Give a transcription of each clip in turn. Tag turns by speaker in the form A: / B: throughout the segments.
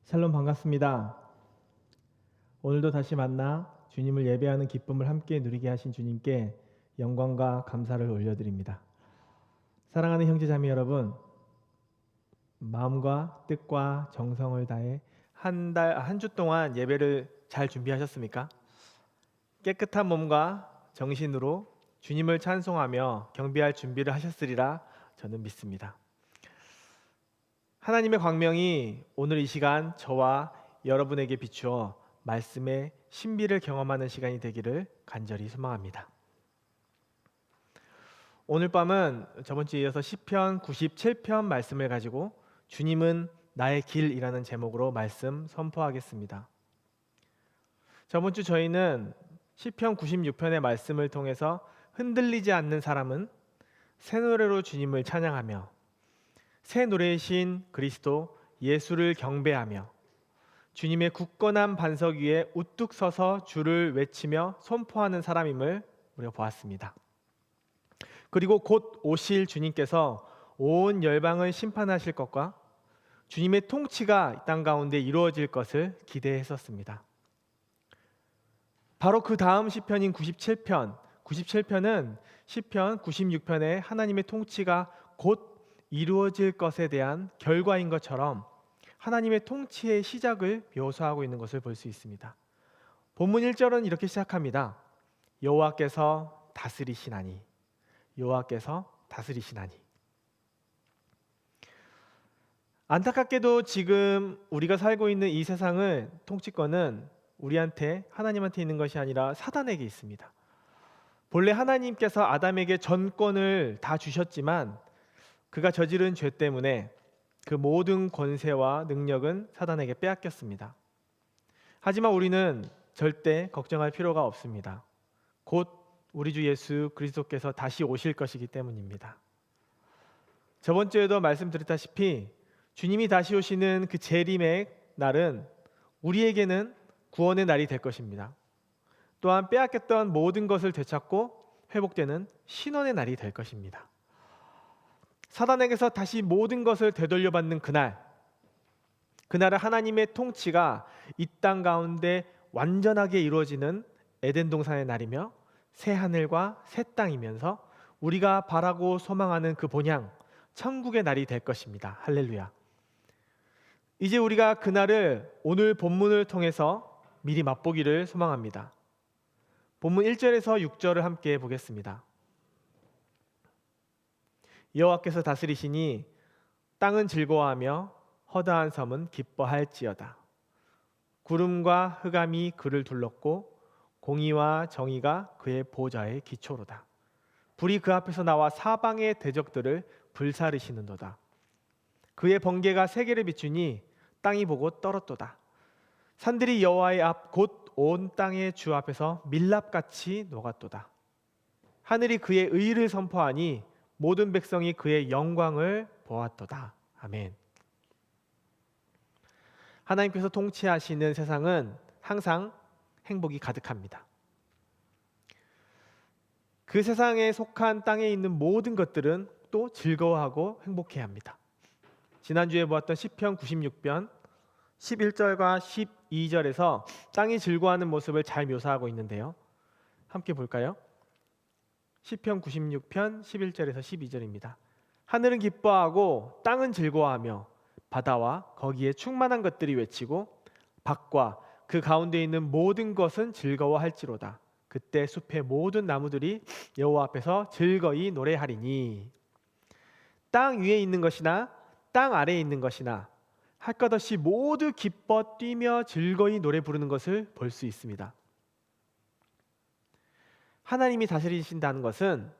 A: 샬롬 반갑습니다. 오늘도 다시 만나 주님을 예배하는 기쁨을 함께 누리게 하신 주님께 영광과 감사를 올려드립니다. 사랑하는 형제자매 여러분, 마음과 뜻과 정성을 다해 한 주 동안 예배를 잘 준비하셨습니까? 깨끗한 몸과 정신으로 주님을 찬송하며 경배할 준비를 하셨으리라 저는 믿습니다. 하나님의 광명이 오늘 이 시간 저와 여러분에게 비추어 말씀의 신비를 경험하는 시간이 되기를 간절히 소망합니다. 오늘 밤은 저번 주에 이어서 시편 97편 말씀을 가지고 주님은 나의 길이라는 제목으로 말씀 선포하겠습니다. 저번 주 저희는 시편 96편의 말씀을 통해서 흔들리지 않는 사람은 새 노래로 주님을 찬양하며 새 노래이신 그리스도 예수를 경배하며 주님의 굳건한 반석 위에 우뚝 서서 주를 외치며 선포하는 사람임을 우리가 보았습니다. 그리고 곧 오실 주님께서 온 열방을 심판하실 것과 주님의 통치가 이 땅 가운데 이루어질 것을 기대했었습니다. 바로 그 다음 시편인 97편은 시편 96편의 하나님의 통치가 곧 이루어질 것에 대한 결과인 것처럼 하나님의 통치의 시작을 묘사하고 있는 것을 볼 수 있습니다. 본문 1절은 이렇게 시작합니다. 여호와께서 다스리시나니. 여호와께서 다스리시나니. 안타깝게도 지금 우리가 살고 있는 이 세상은 통치권은 우리한테 하나님한테 있는 것이 아니라 사단에게 있습니다. 본래 하나님께서 아담에게 전권을 다 주셨지만 그가 저지른 죄 때문에 그 모든 권세와 능력은 사단에게 빼앗겼습니다. 하지만 우리는 절대 걱정할 필요가 없습니다. 곧 우리 주 예수 그리스도께서 다시 오실 것이기 때문입니다. 저번 주에도 말씀드렸다시피 주님이 다시 오시는 그 재림의 날은 우리에게는 구원의 날이 될 것입니다. 또한 빼앗겼던 모든 것을 되찾고 회복되는 신원의 날이 될 것입니다. 사단에게서 다시 모든 것을 되돌려받는 그날은 하나님의 통치가 이 땅 가운데 완전하게 이루어지는 에덴 동산의 날이며 새 하늘과 새 땅이면서 우리가 바라고 소망하는 그 본향 천국의 날이 될 것입니다. 할렐루야. 이제 우리가 그날을 오늘 본문을 통해서 미리 맛보기를 소망합니다. 본문 1절에서 6절을 함께 보겠습니다. 여호와께서 다스리시니 땅은 즐거워하며 허다한 섬은 기뻐할지어다. 구름과 흑암이 그를 둘렀고 공의와 정의가 그의 보좌의 기초로다. 불이 그 앞에서 나와 사방의 대적들을 불사르시는도다. 그의 번개가 세계를 비추니 땅이 보고 떨었도다. 산들이 여호와의 앞 곧 온 땅의 주 앞에서 밀랍같이 녹았도다. 하늘이 그의 의를 선포하니 모든 백성이 그의 영광을 보았도다. 아멘. 하나님께서 통치하시는 세상은 항상 행복이 가득합니다. 그 세상에 속한 땅에 있는 모든 것들은 또 즐거워하고 행복해합니다. 지난주에 보았던 시편 96편 11절과 12절에서 땅이 즐거워하는 모습을 잘 묘사하고 있는데요. 함께 볼까요? 시편 96편 11절에서 12절입니다. 하늘은 기뻐하고 땅은 즐거워하며 바다와 거기에 충만한 것들이 외치고 밭과 그 가운데 있는 모든 것은 즐거워할지로다. 그때 숲의 모든 나무들이 여호와 앞에서 즐거이 노래하리니. 땅 위에 있는 것이나 땅 아래에 있는 것이나 할 것 없이 모두 기뻐 뛰며 즐거이 노래 부르는 것을 볼 수 있습니다. 하나님이 다스리신다는 것은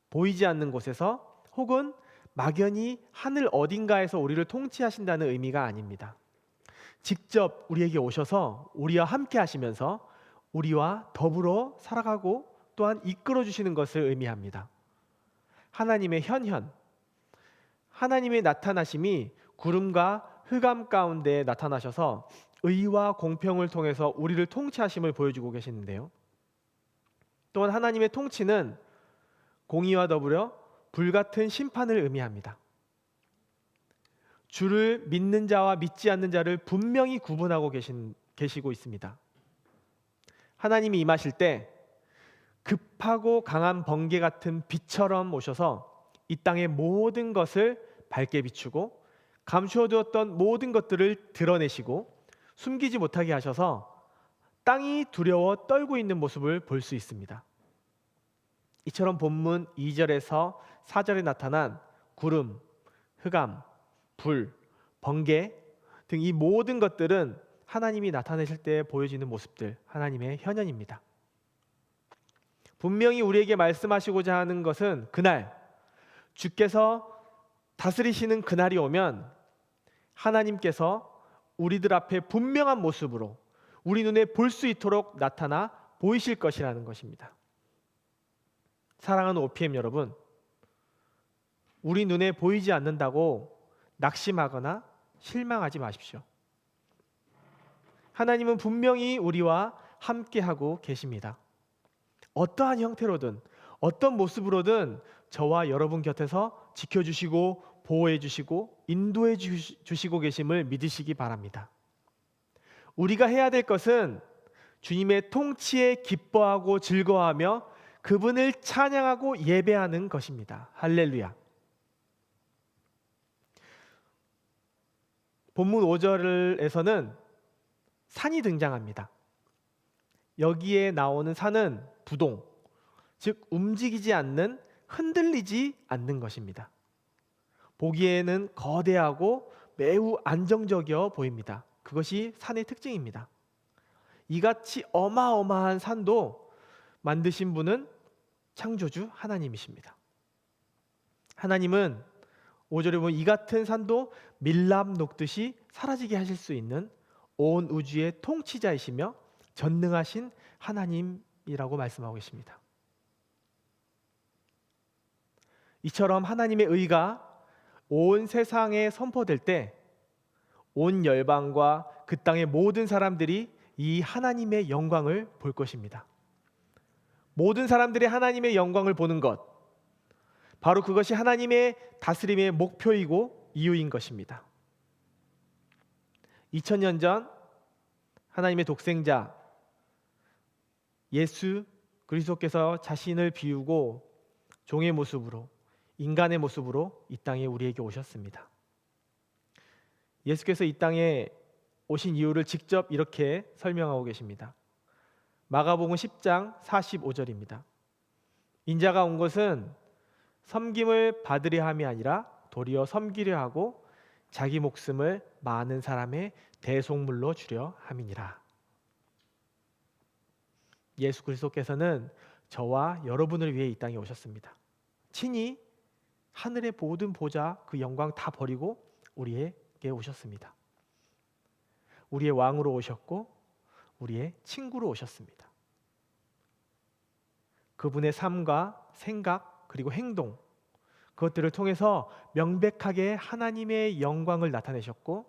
A: 보이지 않는 곳에서 혹은 막연히 하늘 어딘가에서 우리를 통치하신다는 의미가 아닙니다. 직접 우리에게 오셔서 우리와 함께 하시면서 우리와 더불어 살아가고 또한 이끌어 주시는 것을 의미합니다. 하나님의 현현, 하나님의 나타나심이 구름과 흑암 가운데 나타나셔서 의와 공평을 통해서 우리를 통치하심을 보여주고 계시는데요. 또한 하나님의 통치는 공의와 더불어 불같은 심판을 의미합니다. 주를 믿는 자와 믿지 않는 자를 분명히 구분하고 계시고 있습니다. 하나님이 임하실 때 급하고 강한 번개 같은 빛처럼 오셔서 이 땅의 모든 것을 밝게 비추고 감추어두었던 모든 것들을 드러내시고 숨기지 못하게 하셔서 땅이 두려워 떨고 있는 모습을 볼 수 있습니다. 이처럼 본문 2절에서 4절에 나타난 구름, 흑암, 불, 번개 등 이 모든 것들은 하나님이 나타내실 때 보여지는 모습들, 하나님의 현현입니다. 분명히 우리에게 말씀하시고자 하는 것은 그날 주께서 다스리시는 그날이 오면 하나님께서 우리들 앞에 분명한 모습으로 우리 눈에 볼 수 있도록 나타나 보이실 것이라는 것입니다. 사랑하는 OPM 여러분, 우리 눈에 보이지 않는다고 낙심하거나 실망하지 마십시오. 하나님은 분명히 우리와 함께하고 계십니다. 어떠한 형태로든 어떤 모습으로든 저와 여러분 곁에서 지켜주시고 보호해 주시고 인도해 주시고 계심을 믿으시기 바랍니다. 우리가 해야 될 것은 주님의 통치에 기뻐하고 즐거워하며 그분을 찬양하고 예배하는 것입니다. 할렐루야. 본문 5절에서는 산이 등장합니다. 여기에 나오는 산은 부동, 즉 움직이지 않는, 흔들리지 않는 것입니다. 보기에는 거대하고 매우 안정적이어 보입니다. 그것이 산의 특징입니다. 이같이 어마어마한 산도 만드신 분은 창조주 하나님이십니다. 하나님은 5절에 보면 이 같은 산도 밀랍 녹듯이 사라지게 하실 수 있는 온 우주의 통치자이시며 전능하신 하나님이라고 말씀하고 계십니다. 이처럼 하나님의 의가 온 세상에 선포될 때 온 열방과 그 땅의 모든 사람들이 이 하나님의 영광을 볼 것입니다. 모든 사람들이 하나님의 영광을 보는 것, 바로 그것이 하나님의 다스림의 목표이고 이유인 것입니다. 2000년 전 하나님의 독생자 예수 그리스도께서 자신을 비우고 종의 모습으로, 인간의 모습으로 이 땅에 우리에게 오셨습니다. 예수께서 이 땅에 오신 이유를 직접 이렇게 설명하고 계십니다. 마가복음 10장 45절입니다. 인자가 온 것은 섬김을 받으려 함이 아니라 도리어 섬기려 하고 자기 목숨을 많은 사람의 대속물로 주려 함이니라. 예수 그리스도께서는 저와 여러분을 위해 이 땅에 오셨습니다. 친히 하늘의 모든 보좌 그 영광 다 버리고 우리에게 오셨습니다. 우리의 왕으로 오셨고 우리의 친구로 오셨습니다. 그분의 삶과 생각 그리고 행동, 그것들을 통해서 명백하게 하나님의 영광을 나타내셨고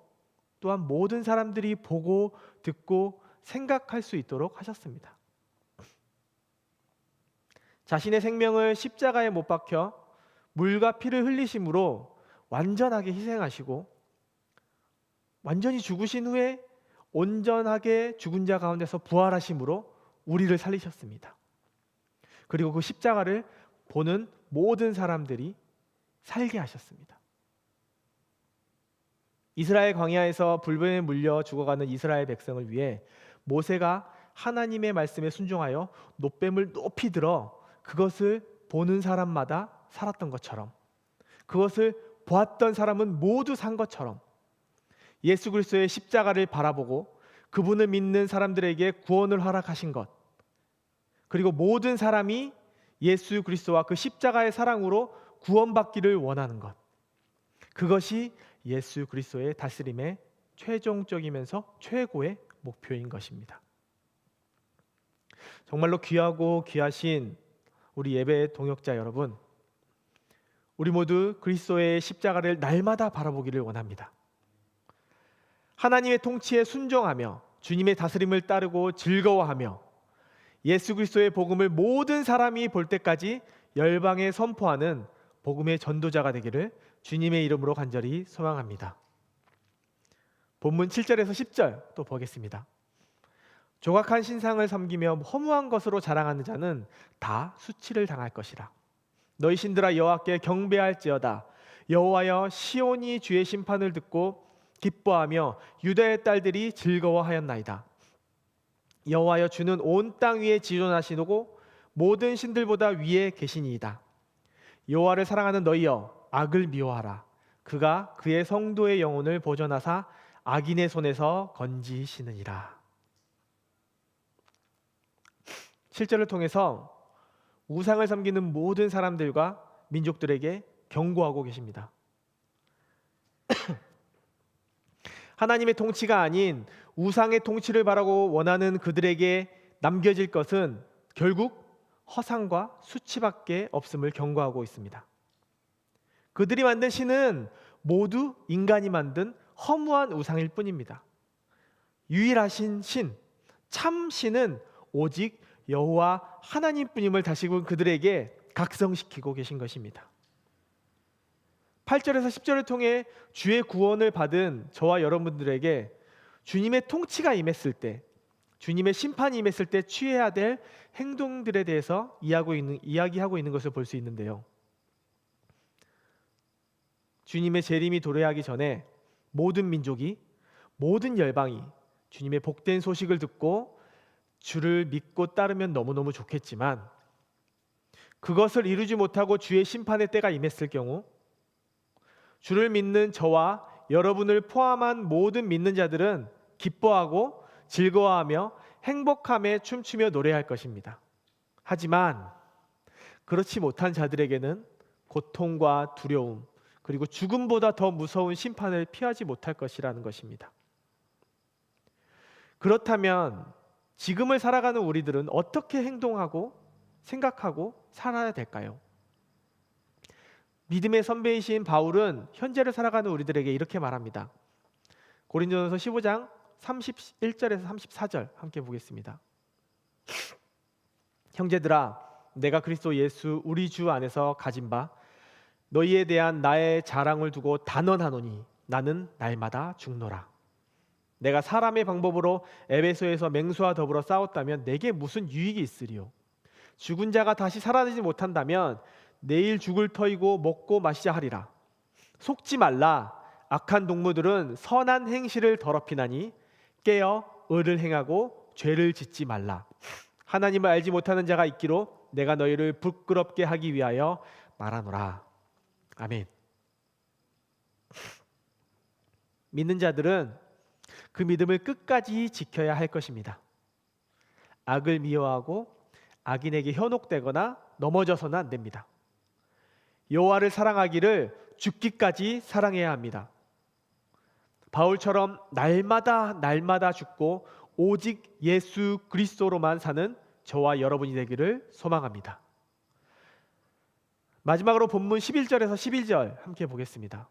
A: 또한 모든 사람들이 보고 듣고 생각할 수 있도록 하셨습니다. 자신의 생명을 십자가에 못 박혀 물과 피를 흘리심으로 완전하게 희생하시고 완전히 죽으신 후에 온전하게 죽은 자 가운데서 부활하심으로 우리를 살리셨습니다. 그리고 그 십자가를 보는 모든 사람들이 살게 하셨습니다. 이스라엘 광야에서 불뱀에 물려 죽어가는 이스라엘 백성을 위해 모세가 하나님의 말씀에 순종하여 놋뱀을 높이 들어 그것을 보는 사람마다 살았던 것처럼, 그것을 보았던 사람은 모두 산 것처럼 예수 그리스도의 십자가를 바라보고 그분을 믿는 사람들에게 구원을 허락하신 것, 그리고 모든 사람이 예수 그리스도와 그 십자가의 사랑으로 구원받기를 원하는 것, 그것이 예수 그리스도의 다스림의 최종적이면서 최고의 목표인 것입니다. 정말로 귀하고 귀하신 우리 예배의 동역자 여러분, 우리 모두 그리스도의 십자가를 날마다 바라보기를 원합니다. 하나님의 통치에 순종하며 주님의 다스림을 따르고 즐거워하며 예수 그리스도의 복음을 모든 사람이 볼 때까지 열방에 선포하는 복음의 전도자가 되기를 주님의 이름으로 간절히 소망합니다. 본문 7절에서 10절 또 보겠습니다. 조각한 신상을 섬기며 허무한 것으로 자랑하는 자는 다 수치를 당할 것이라. 너희 신들아 여호와께 경배할지어다. 여호와여 시온이 주의 심판을 듣고 기뻐하며 유다의 딸들이 즐거워하였나이다. 여호와여 주는 온 땅 위에 지존하시고 모든 신들보다 위에 계시니이다. 여호와를 사랑하는 너희여 악을 미워하라. 그가 그의 성도의 영혼을 보존하사 악인의 손에서 건지시느니라. 7절을 통해서 우상을 섬기는 모든 사람들과 민족들에게 경고하고 계십니다. 하나님의 통치가 아닌 우상의 통치를 바라고 원하는 그들에게 남겨질 것은 결국 허상과 수치밖에 없음을 경고하고 있습니다. 그들이 만든 신은 모두 인간이 만든 허무한 우상일 뿐입니다. 유일하신 신, 참 신은 오직 여호와 하나님뿐임을 다시 그들에게 각성시키고 계신 것입니다. 8절에서 10절을 통해 주의 구원을 받은 저와 여러분들에게 주님의 통치가 임했을 때, 주님의 심판이 임했을 때 취해야 될 행동들에 대해서 이야기하고 있는 것을 볼 수 있는데요. 주님의 재림이 도래하기 전에 모든 민족이, 모든 열방이 주님의 복된 소식을 듣고 주를 믿고 따르면 너무너무 좋겠지만, 그것을 이루지 못하고 주의 심판의 때가 임했을 경우 주를 믿는 저와 여러분을 포함한 모든 믿는 자들은 기뻐하고 즐거워하며 행복함에 춤추며 노래할 것입니다. 하지만 그렇지 못한 자들에게는 고통과 두려움, 그리고 죽음보다 더 무서운 심판을 피하지 못할 것이라는 것입니다. 그렇다면 지금을 살아가는 우리들은 어떻게 행동하고 생각하고 살아야 될까요? 믿음의 선배이신 바울은 현재를 살아가는 우리들에게 이렇게 말합니다. 고린도전서 15장 31절에서 34절 함께 보겠습니다. 형제들아, 내가 그리스도 예수 우리 주 안에서 가진 바 너희에 대한 나의 자랑을 두고 단언하노니 나는 날마다 죽노라. 내가 사람의 방법으로 에베소에서 맹수와 더불어 싸웠다면 내게 무슨 유익이 있으리요? 죽은 자가 다시 살아나지 못한다면 내일 죽을 터이고 먹고 마시자 하리라. 속지 말라. 악한 동무들은 선한 행실을 더럽히나니 깨어 의를 행하고 죄를 짓지 말라. 하나님을 알지 못하는 자가 있기로 내가 너희를 부끄럽게 하기 위하여 말하노라. 아멘. 믿는 자들은 그 믿음을 끝까지 지켜야 할 것입니다. 악을 미워하고 악인에게 현혹되거나 넘어져서는 안 됩니다. 여호와를 사랑하기를 죽기까지 사랑해야 합니다. 바울처럼 날마다 죽고 오직 예수 그리스도로만 사는 저와 여러분이 되기를 소망합니다. 마지막으로 본문 11절에서 12절 함께 보겠습니다.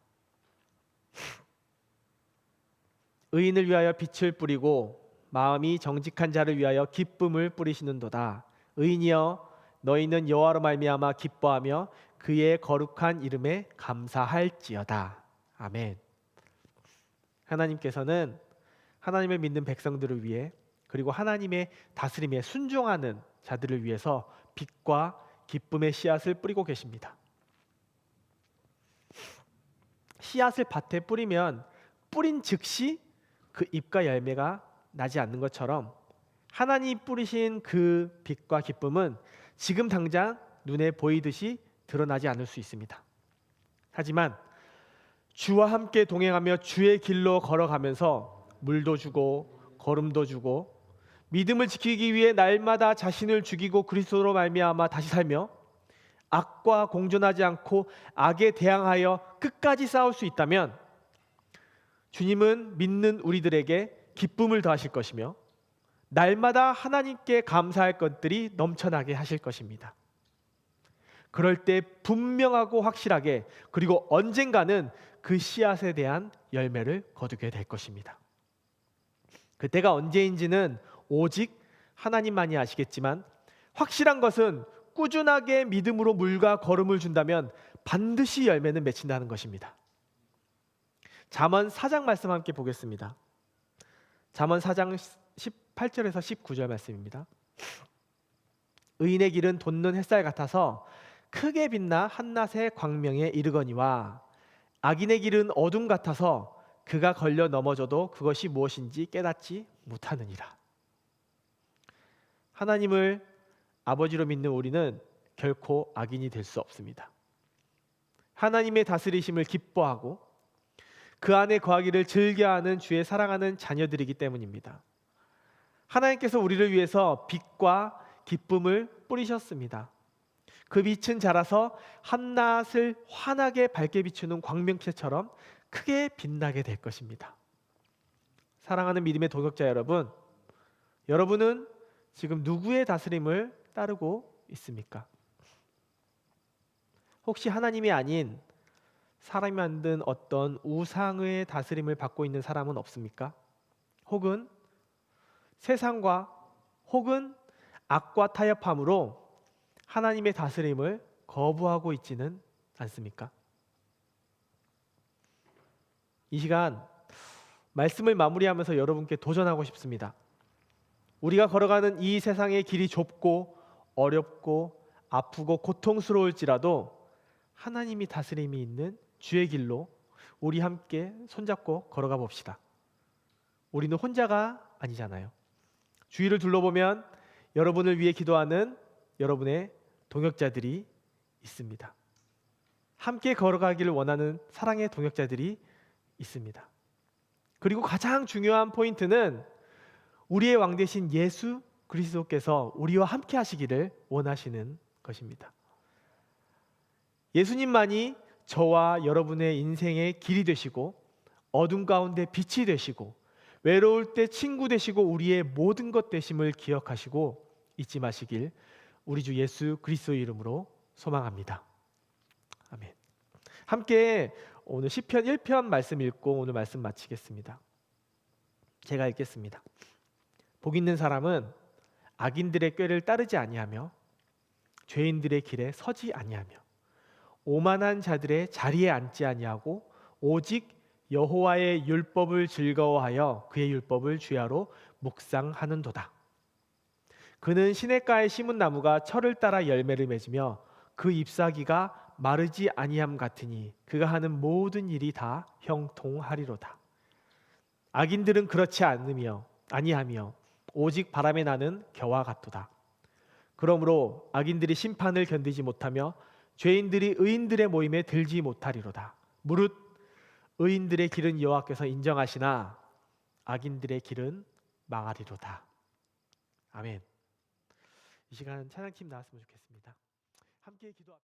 A: 의인을 위하여 빛을 뿌리고 마음이 정직한 자를 위하여 기쁨을 뿌리시는도다. 의인이여 너희는 여호와로 말미암아 기뻐하며 그의 거룩한 이름에 감사할지어다. 아멘. 하나님께서는 하나님을 믿는 백성들을 위해, 그리고 하나님의 다스림에 순종하는 자들을 위해서 빛과 기쁨의 씨앗을 뿌리고 계십니다. 씨앗을 밭에 뿌리면 뿌린 즉시 그 잎과 열매가 나지 않는 것처럼 하나님 뿌리신 그 빛과 기쁨은 지금 당장 눈에 보이듯이 드러나지 않을 수 있습니다. 하지만 주와 함께 동행하며 주의 길로 걸어가면서 물도 주고 걸음도 주고 믿음을 지키기 위해 날마다 자신을 죽이고 그리스도로 말미암아 다시 살며 악과 공존하지 않고 악에 대항하여 끝까지 싸울 수 있다면 주님은 믿는 우리들에게 기쁨을 더하실 것이며 날마다 하나님께 감사할 것들이 넘쳐나게 하실 것입니다. 그럴 때 분명하고 확실하게, 그리고 언젠가는 그 씨앗에 대한 열매를 거두게 될 것입니다. 그때가 언제인지는 오직 하나님만이 아시겠지만 확실한 것은 꾸준하게 믿음으로 물과 걸음을 준다면 반드시 열매는 맺힌다는 것입니다. 잠언 4장 말씀 함께 보겠습니다. 잠언 4장 18절에서 19절 말씀입니다. 의인의 길은 돋는 햇살 같아서 크게 빛나 한낮의 광명에 이르거니와 악인의 길은 어둠 같아서 그가 걸려 넘어져도 그것이 무엇인지 깨닫지 못하느니라. 하나님을 아버지로 믿는 우리는 결코 악인이 될 수 없습니다. 하나님의 다스리심을 기뻐하고 그 안에 거하기를 즐겨하는 주의 사랑하는 자녀들이기 때문입니다. 하나님께서 우리를 위해서 빛과 기쁨을 뿌리셨습니다. 그 빛은 자라서 한낮을 환하게 밝게 비추는 광명체처럼 크게 빛나게 될 것입니다. 사랑하는 믿음의 동역자 여러분, 여러분은 지금 누구의 다스림을 따르고 있습니까? 혹시 하나님이 아닌 사람이 만든 어떤 우상의 다스림을 받고 있는 사람은 없습니까? 혹은 세상과 혹은 악과 타협함으로 하나님의 다스림을 거부하고 있지는 않습니까? 이 시간 말씀을 마무리하면서 여러분께 도전하고 싶습니다. 우리가 걸어가는 이 세상의 길이 좁고 어렵고 아프고 고통스러울지라도 하나님이 다스림이 있는 주의 길로 우리 함께 손잡고 걸어가 봅시다. 우리는 혼자가 아니잖아요. 주위를 둘러보면 여러분을 위해 기도하는 여러분의 동역자들이 있습니다. 함께 걸어가기를 원하는 사랑의 동역자들이 있습니다. 그리고 가장 중요한 포인트는 우리의 왕 되신 예수 그리스도께서 우리와 함께 하시기를 원하시는 것입니다. 예수님만이 저와 여러분의 인생의 길이 되시고 어둠 가운데 빛이 되시고 외로울 때 친구 되시고 우리의 모든 것 되심을 기억하시고 잊지 마시길 우리 주 예수 그리스도의 이름으로 소망합니다. 아멘. 함께 오늘 시편 1편 말씀 읽고 오늘 말씀 마치겠습니다. 제가 읽겠습니다. 복 있는 사람은 악인들의 꾀를 따르지 아니하며 죄인들의 길에 서지 아니하며 오만한 자들의 자리에 앉지 아니하고 오직 여호와의 율법을 즐거워하여 그의 율법을 주야로 묵상하는도다. 그는 시냇가에 심은 나무가 철을 따라 열매를 맺으며 그 잎사귀가 마르지 아니함 같으니 그가 하는 모든 일이 다 형통하리로다. 악인들은 그렇지 아니하며 오직 바람에 나는 겨와 같도다. 그러므로 악인들이 심판을 견디지 못하며 죄인들이 의인들의 모임에 들지 못하리로다. 무릇 의인들의 길은 여호와께서 인정하시나 악인들의 길은 망하리로다. 아멘. 이 시간 찬양팀 나왔으면 좋겠습니다. 함께 기도합니다.